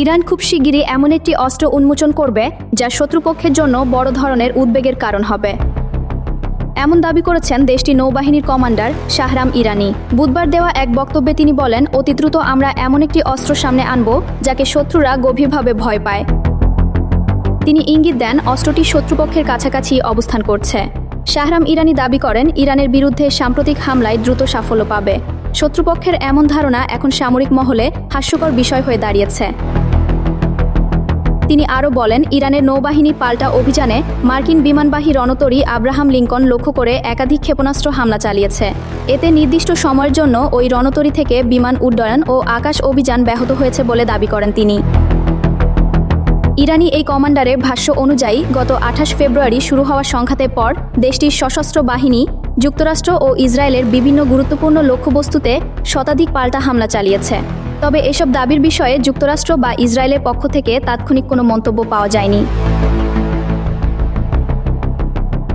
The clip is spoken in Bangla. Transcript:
ইরান খুব শিগগিরই এমন একটি অস্ত্র উন্মোচন করবে যা শত্রুপক্ষের জন্য বড় ধরনের উদ্বেগের কারণ হবে। এমন দাবি করেছেন দেশটির নৌবাহিনীর কমান্ডার শাহরাম ইরানি। বুধবার দেওয়া এক বক্তব্যে তিনি বলেন, অতি দ্রুত আমরা এমন একটি অস্ত্র সামনে আনব যাকে শত্রুরা গভীরভাবে ভয় পায়। তিনি ইঙ্গিত দেন অস্ত্রটি শত্রুপক্ষের কাছাকাছি অবস্থান করছে। শাহরাম ইরানি দাবি করেন, ইরানের বিরুদ্ধে সাম্প্রতিক হামলায় দ্রুত সাফল্য পাবে। শত্রুপক্ষের এমন ধারণা এখন সামরিক মহলে হাস্যকর বিষয় হয়ে দাঁড়িয়েছে। তিনি আরও বলেন, ইরানের নৌবাহিনীর পাল্টা অভিযানে মার্কিন বিমানবাহী রণতরী আব্রাহাম লিঙ্কন লক্ষ্য করে একাধিক ক্ষেপণাস্ত্র হামলা চালিয়েছে। এতে নির্দিষ্ট সময়ের জন্য ওই রণতরী থেকে বিমান উড্ডয়ন ও আকাশ অভিযান ব্যাহত হয়েছে বলে দাবি করেন তিনি। ইরানি এই কমান্ডারের ভাষ্য অনুযায়ী গত 28 ফেব্রুয়ারি শুরু হওয়া সংঘাতের পর দেশটির সশস্ত্র বাহিনী যুক্তরাষ্ট্র ও ইসরায়েলের বিভিন্ন গুরুত্বপূর্ণ লক্ষ্যবস্তুতে শতাধিক পাল্টা হামলা চালিয়েছে। তবে এসব দাবির বিষয়ে যুক্তরাষ্ট্র বা ইসরায়েলের পক্ষ থেকে তাৎক্ষণিক কোনো মন্তব্য পাওয়া যায়নি।